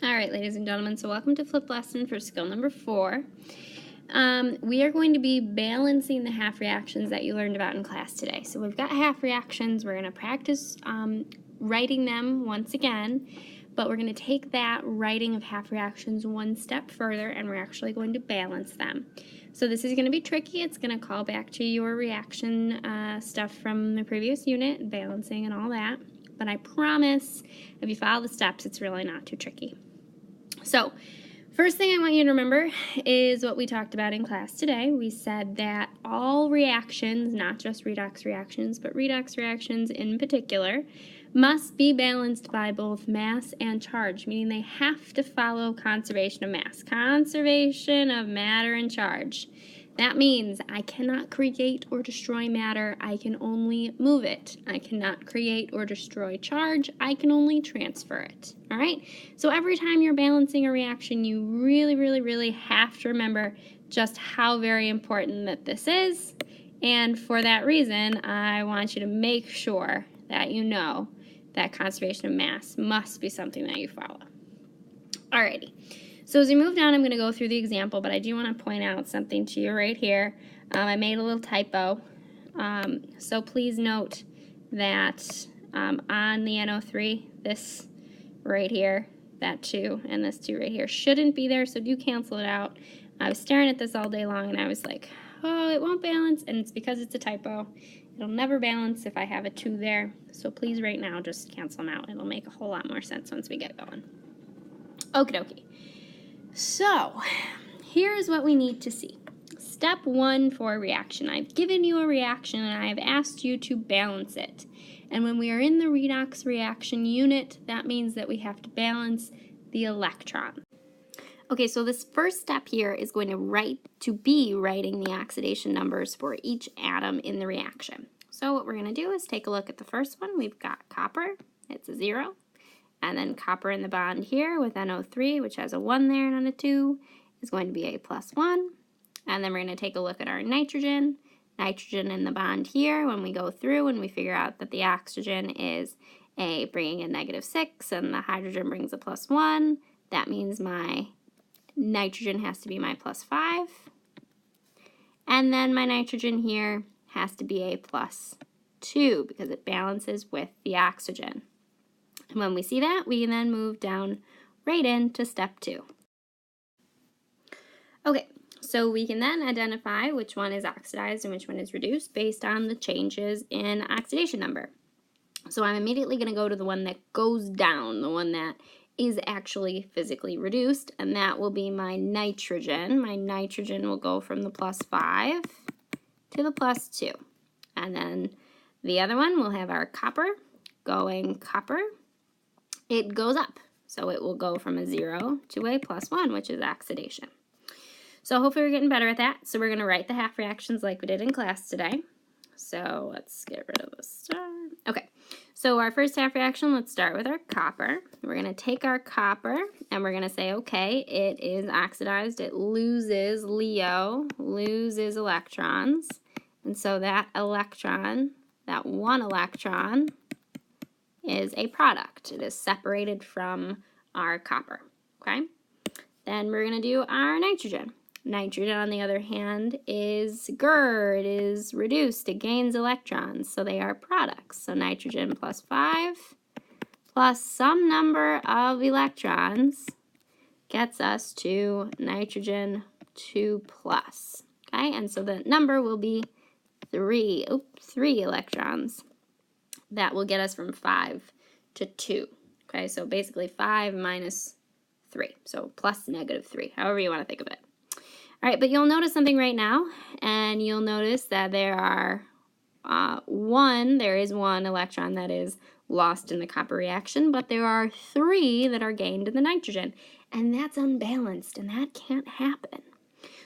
All right, ladies and gentlemen, so welcome to Flip Lesson for skill number 4. We are going to be balancing the half reactions that you learned about in class today. So we've got half reactions. We're going to practice writing them once again, but we're going to take that writing of half reactions one step further, and we're actually going to balance them. So this is going to be tricky. It's going to call back to your reaction stuff from the previous unit, balancing and all that. But I promise, if you follow the steps, it's really not too tricky. So, first thing I want you to remember is what we talked about in class today. We said that all reactions, not just redox reactions, but redox reactions in particular, must be balanced by both mass and charge, meaning they have to follow conservation of mass, conservation of matter and charge. That means I cannot create or destroy matter, I can only move it. I cannot create or destroy charge, I can only transfer it. All right? So every time you're balancing a reaction, you really have to remember just how very important that this is. And for that reason, I want you to make sure that you know that conservation of mass must be something that you follow. Alrighty. So as we move down, I'm going to go through the example, but I do want to point out something to you right here. I made a little typo, so please note that on the NO3, this right here, that 2, and this 2 right here shouldn't be there, so do cancel it out. I was staring at this all day long, and I was like, oh, it won't balance, and it's because it's a typo. It'll never balance if I have a 2 there, so please right now just cancel them out. It'll make a whole lot more sense once we get going. Okie dokie. So, here's what we need to see. Step 1 for a reaction. I've given you a reaction and I've asked you to balance it. And when we are in the redox reaction unit, that means that we have to balance the electron. Okay, so this first step here is going to be writing the oxidation numbers for each atom in the reaction. So what we're going to do is take a look at the first one. We've got copper. It's a 0. And then copper in the bond here with NO3, which has a 1 there and a 2, is going to be a +1. And then we're going to take a look at our nitrogen. Nitrogen in the bond here, when we go through and we figure out that the oxygen is bringing a -6 and the hydrogen brings a +1, that means my nitrogen has to be my +5. And then my nitrogen here has to be a +2 because it balances with the oxygen. And when we see that, we can then move down right into step 2. Okay, so we can then identify which one is oxidized and which one is reduced based on the changes in oxidation number. So I'm immediately going to go to the one that goes down, the one that is actually physically reduced, and that will be my nitrogen. My nitrogen will go from the +5 to the +2. And then the other one will have our copper going copper. It goes up, so it will go from a 0 to a +1, which is oxidation. So hopefully we're getting better at that. So we're going to write the half reactions like we did in class today. So let's get rid of the star. Okay, so our first half reaction, let's start with our copper. We're going to take our copper and we're going to say, okay, it is oxidized. It loses LEO, loses electrons. And so that electron, that one electron, is a product. It is separated from our copper, okay? Then we're going to do our nitrogen. Nitrogen, on the other hand, is it is reduced. It gains electrons, so they are products. So nitrogen +5 plus some number of electrons gets us to nitrogen 2+, okay? And so the number will be 3 electrons. That will get us from 5 to 2. Okay, so basically 5 minus 3. So plus -3, however you want to think of it. All right, but you'll notice something right now, and you'll notice that there is one electron that is lost in the copper reaction, but there are 3 that are gained in the nitrogen, and that's unbalanced, and that can't happen.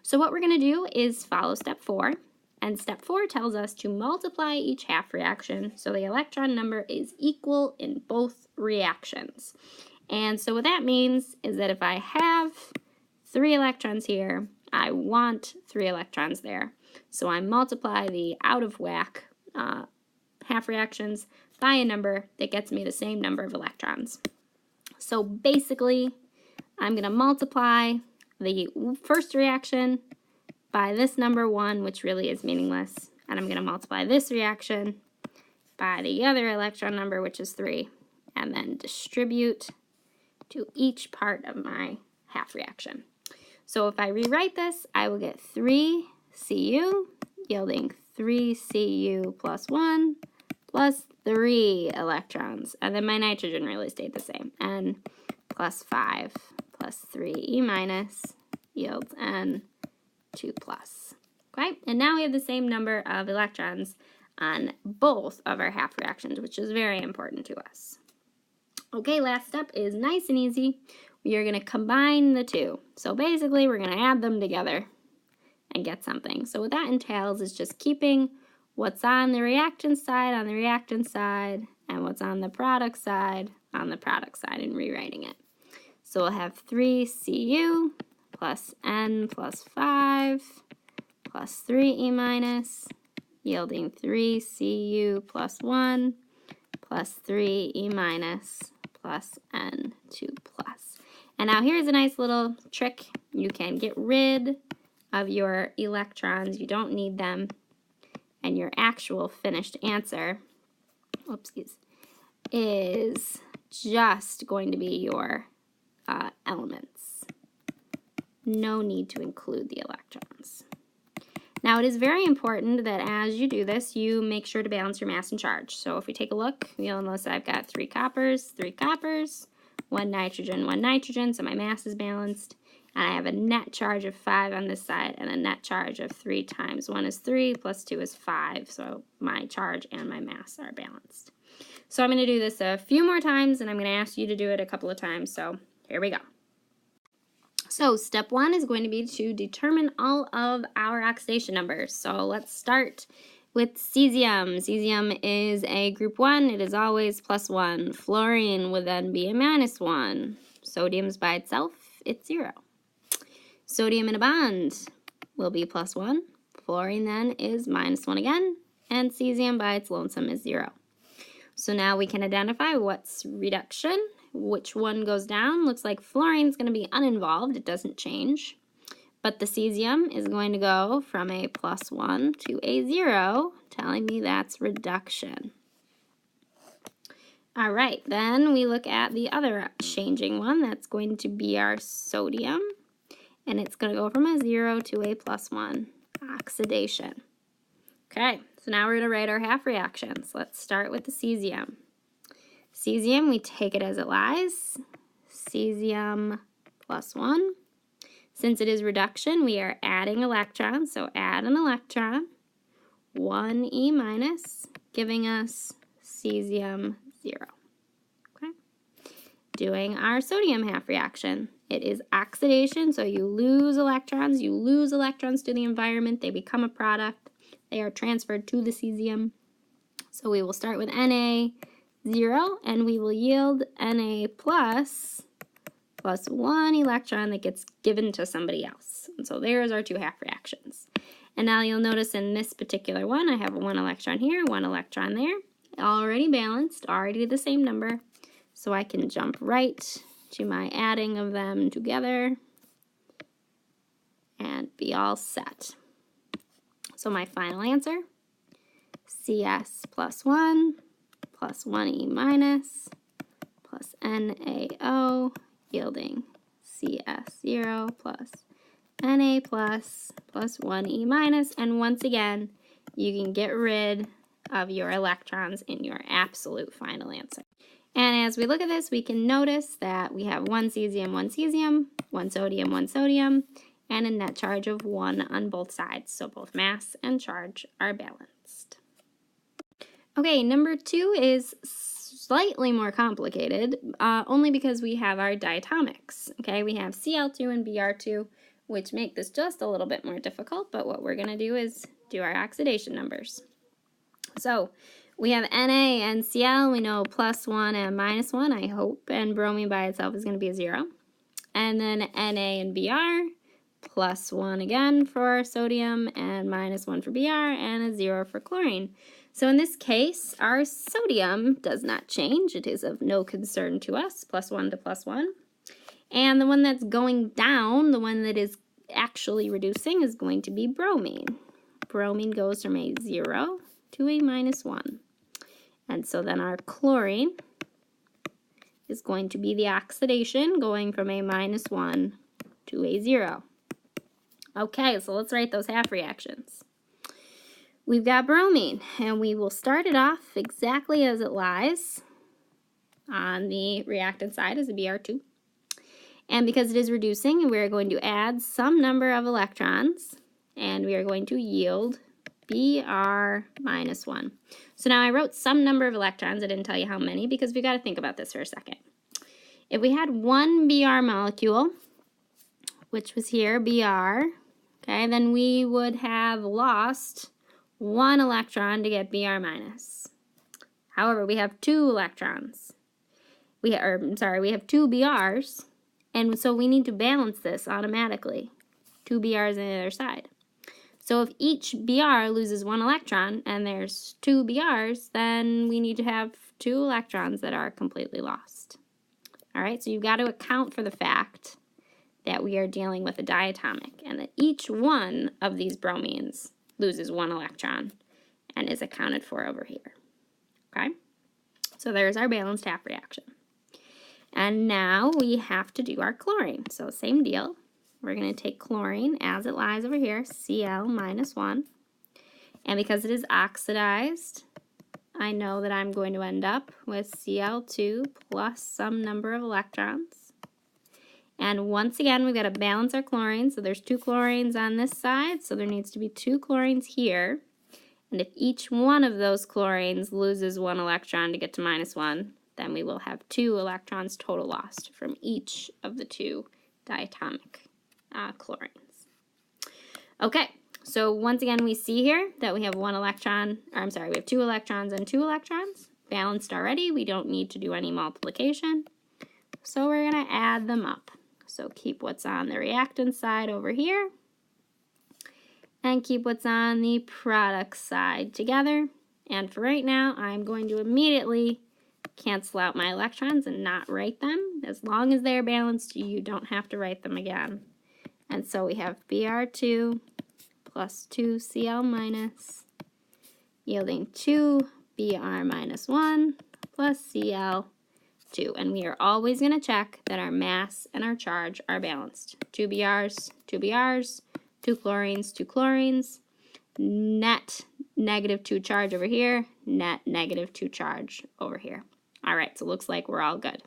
So what we're going to do is follow step 4. And step 4 tells us to multiply each half reaction so the electron number is equal in both reactions. And so what that means is that if I have 3 electrons here, I want 3 electrons there. So I multiply the out of whack half reactions by a number that gets me the same number of electrons. So basically, I'm going to multiply the first reaction by this number 1, which really is meaningless. And I'm going to multiply this reaction by the other electron number, which is 3, and then distribute to each part of my half reaction. So if I rewrite this, I will get 3 Cu yielding 3 Cu plus 1 plus 3 electrons. And then my nitrogen really stayed the same. N plus 5 plus 3 E minus yields N 2 plus. Okay, and now we have the same number of electrons on both of our half reactions, which is very important to us. Okay, last step is nice and easy. We are going to combine the two. So basically, we're going to add them together and get something. So what that entails is just keeping what's on the reactant side on the reactant side, and what's on the product side on the product side, and rewriting it. So we'll have 3 Cu plus N plus 5 plus 3 E minus, yielding 3 Cu plus 1 plus 3 E minus plus N 2 plus. And now here's a nice little trick. You can get rid of your electrons. You don't need them. And your actual finished answer, is just going to be your elements. No need to include the electrons. Now it is very important that as you do this, you make sure to balance your mass and charge. So if we take a look, you'll notice I've got 3 coppers, 1 nitrogen, so my mass is balanced. And I have a net charge of 5 on this side and a net charge of 3 times 1 is 3 plus 2 is 5. So my charge and my mass are balanced. So I'm going to do this a few more times, and I'm going to ask you to do it a couple of times. So here we go. So step 1 is going to be to determine all of our oxidation numbers. So let's start with cesium. Cesium is a group 1. It is always +1. Fluorine would then be a -1. Sodium's by itself, it's 0. Sodium in a bond will be +1. Fluorine then is -1 again. And cesium by its lonesome is 0. So now we can identify what's reduction, which one goes down. Looks like fluorine's going to be uninvolved. It doesn't change. But the cesium is going to go from a +1 to a 0, telling me that's reduction. All right, then we look at the other changing one. That's going to be our sodium. And it's going to go from a 0 to a +1, oxidation. Okay, so now we're going to write our half reactions. Let's start with the cesium. Cesium, we take it as it lies. Cesium +1. Since it is reduction, we are adding electrons, so add an electron. 1 E minus, giving us cesium 0. Okay. Doing our sodium half reaction. It is oxidation, so you lose electrons. You lose electrons to the environment. They become a product. They are transferred to the cesium. So we will start with Na 0, and we will yield Na plus 1 electron that gets given to somebody else. And so there's our 2 half reactions. And now you'll notice in this particular one, I have 1 electron here, 1 electron there. Already balanced, already the same number. So I can jump right to my adding of them together and be all set. So my final answer, Cs +1 plus 1E minus plus NaO, yielding CS0 plus Na plus 1E minus. And once again, you can get rid of your electrons in your absolute final answer. And as we look at this, we can notice that we have 1 cesium, 1 cesium, 1 sodium, 1 sodium, and a net charge of 1 on both sides. So both mass and charge are balanced. Okay, number 2 is slightly more complicated, only because we have our diatomics. Okay, we have Cl2 and Br2, which make this just a little bit more difficult, but what we're going to do is do our oxidation numbers. So we have Na and Cl, we know +1 and -1, I hope, and bromine by itself is going to be a 0. And then Na and Br, +1 again for sodium, and -1 for Br, and a 0 for chlorine. So in this case, our sodium does not change. It is of no concern to us, +1 to +1. And the one that's going down, the one that is actually reducing, is going to be bromine. Bromine goes from a 0 to a -1. And so then our chlorine is going to be the oxidation going from a -1 to a 0. Okay, so let's write those half reactions. We've got bromine, and we will start it off exactly as it lies on the reactant side as a Br2. And because it is reducing, we're going to add some number of electrons, and we are going to yield Br -1. So now I wrote some number of electrons. I didn't tell you how many because we got to think about this for a second. If we had one Br molecule, which was here, Br, okay, then we would have lost 1 electron to get Br-. However, we have 2 electrons. We have 2 Brs, and so we need to balance this automatically. 2 Brs on the other side. So if each Br loses 1 electron, and there's 2 Brs, then we need to have 2 electrons that are completely lost. All right, so you've got to account for the fact that we are dealing with a diatomic, and that each one of these bromines loses 1 electron and is accounted for over here. Okay, so there's our balanced half reaction. And now we have to do our chlorine. So same deal. We're going to take chlorine as it lies over here, Cl -1. And because it is oxidized, I know that I'm going to end up with Cl2 plus some number of electrons. And once again, we've got to balance our chlorine. So there's 2 chlorines on this side, so there needs to be 2 chlorines here. And if each one of those chlorines loses 1 electron to get to -1, then we will have 2 electrons total lost from each of the 2 diatomic chlorines. Okay, so once again we see here that we have 1 electron, or I'm sorry, we have 2 electrons and 2 electrons balanced already. We don't need to do any multiplication, so we're going to add them up. So keep what's on the reactant side over here and keep what's on the product side together. And for right now, I'm going to immediately cancel out my electrons and not write them. As long as they're balanced, you don't have to write them again. And so we have Br2 plus 2 Cl- yielding 2 Br-1 plus Cl2. And we are always going to check that our mass and our charge are balanced. 2 Brs, 2 Brs, 2 chlorines, 2 chlorines, net -2 charge over here, net -2 charge over here. All right, so it looks like we're all good.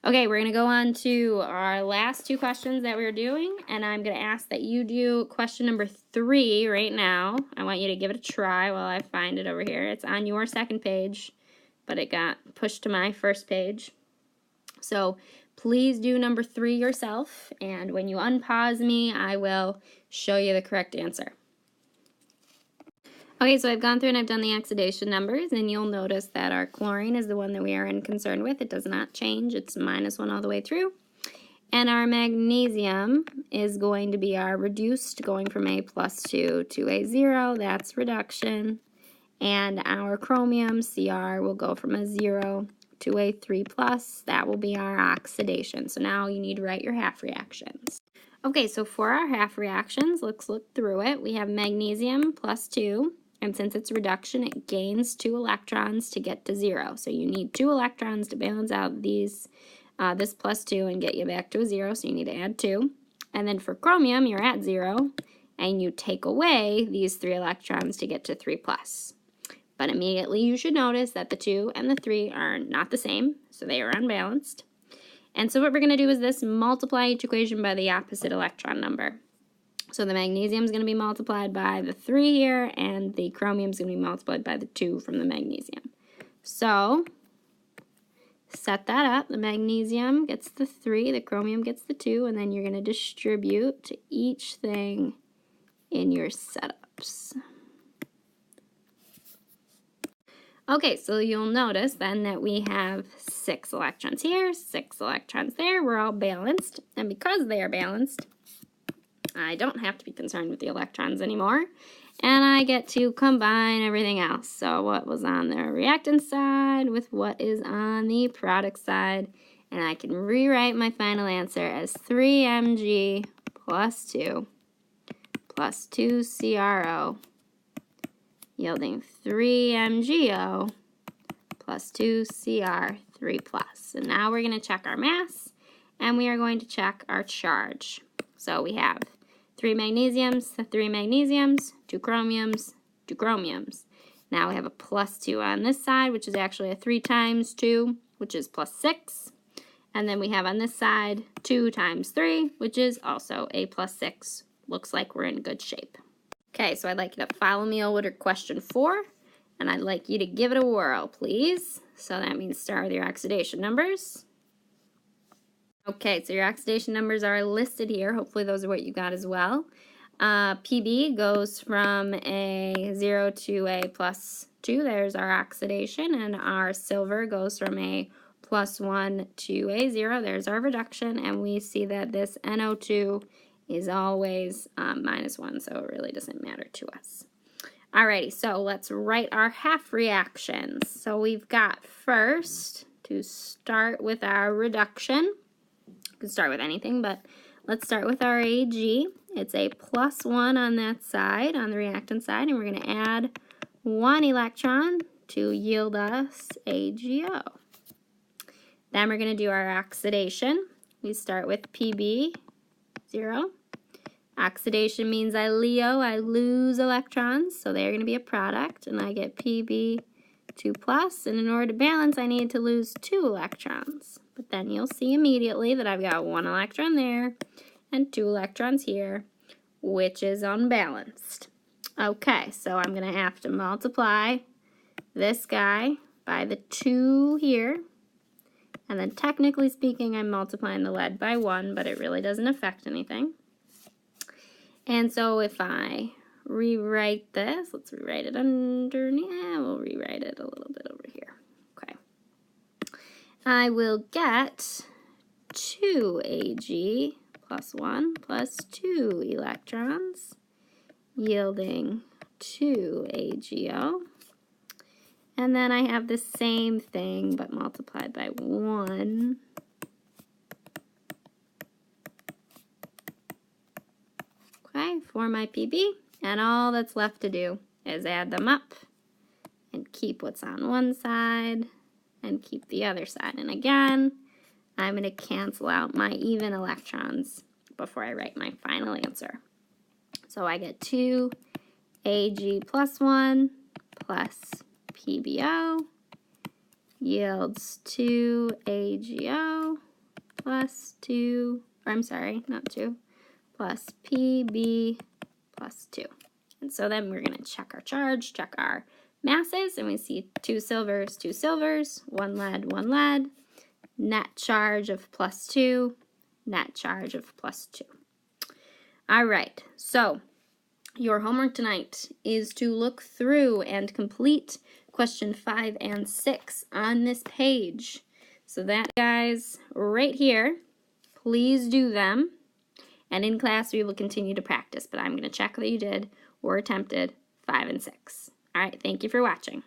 Okay, we're going to go on to our last 2 questions that we're doing, and I'm going to ask that you do question number 3 right now. I want you to give it a try while I find it over here. It's on your second page, but it got pushed to my first page. So please do number 3 yourself, and when you unpause me, I will show you the correct answer. Okay, so I've gone through and I've done the oxidation numbers, and you'll notice that our chlorine is the one that we are concerned with. It does not change. It's -1 all the way through. And our magnesium is going to be our reduced, going from a +2 to a 0. That's reduction. And our chromium, Cr, will go from a 0 to a 3+. That will be our oxidation. So now you need to write your half reactions. Okay, so for our half reactions, let's look through it. We have magnesium +2. And since it's reduction, it gains 2 electrons to get to 0. So you need 2 electrons to balance out these, this +2 and get you back to a 0. So you need to add 2. And then for chromium, you're at 0. And you take away these 3 electrons to get to 3+. But immediately you should notice that the 2 and the 3 are not the same. So they are unbalanced. And so what we're going to do is this: multiply each equation by the opposite electron number. So the magnesium is going to be multiplied by the 3 here, and the chromium is going to be multiplied by the 2 from the magnesium. So set that up. The magnesium gets the 3, the chromium gets the 2, and then you're going to distribute to each thing in your setups. Okay, so you'll notice then that we have 6 electrons here, 6 electrons there. We're all balanced, and because they are balanced, I don't have to be concerned with the electrons anymore, and I get to combine everything else. So what was on the reactant side with what is on the product side, and I can rewrite my final answer as 3Mg plus 2 plus 2CrO yielding 3MgO plus 2Cr3 plus. And now we're going to check our mass, and we are going to check our charge. So we have 3 magnesiums, 2 chromiums, 2 chromiums. Now we have a plus 2 on this side, which is actually a 3 times 2, which is plus 6. And then we have on this side 2 times 3, which is also a plus 6. Looks like we're in good shape. Okay, so I'd like you to follow me over to question 4, and I'd like you to give it a whirl, please. So that means start with your oxidation numbers. Okay, so your oxidation numbers are listed here. Hopefully those are what you got as well. Pb goes from a 0 to a plus 2. There's our oxidation. And our silver goes from a plus 1 to a 0. There's our reduction. And we see that this NO2 is always minus 1, so it really doesn't matter to us. Alrighty, so let's write our half reactions. So we've got first to start with our reduction. You can start with anything, but let's start with our Ag. It's a plus 1 on that side, on the reactant side, and we're going to add 1 electron to yield us AgO. Then we're going to do our oxidation. We start with Pb, 0. Oxidation means I lose electrons, so they're going to be a product, and I get Pb 2 plus, and in order to balance, I need to lose 2 electrons. But then you'll see immediately that I've got 1 electron there and 2 electrons here, which is unbalanced. Okay, so I'm going to have to multiply this guy by the 2 here, and then technically speaking, I'm multiplying the lead by 1, but it really doesn't affect anything. And so if I rewrite this, let's rewrite it underneath, we'll rewrite it a little bit over here. Okay. I will get 2Ag plus 1 plus 2 electrons, yielding 2AgO. And then I have the same thing, but multiplied by 1. Okay, for my Pb, and all that's left to do is add them up and keep what's on one side and keep the other side. And again, I'm going to cancel out my even electrons before I write my final answer. So I get 2Ag plus 1 plus PbO yields 2AgO plus 2, or I'm sorry, not 2, plus Pb plus 2. And so then we're going to check our charge, check our masses, and we see 2 silvers, 1 lead, 1 lead, net charge of plus 2, net charge of plus 2. All right, so your homework tonight is to look through and complete question 5 and 6 on this page. So that, guys, right here, please do them. And in class, we will continue to practice, but I'm going to check that you did or attempted 5 and 6. All right, thank you for watching.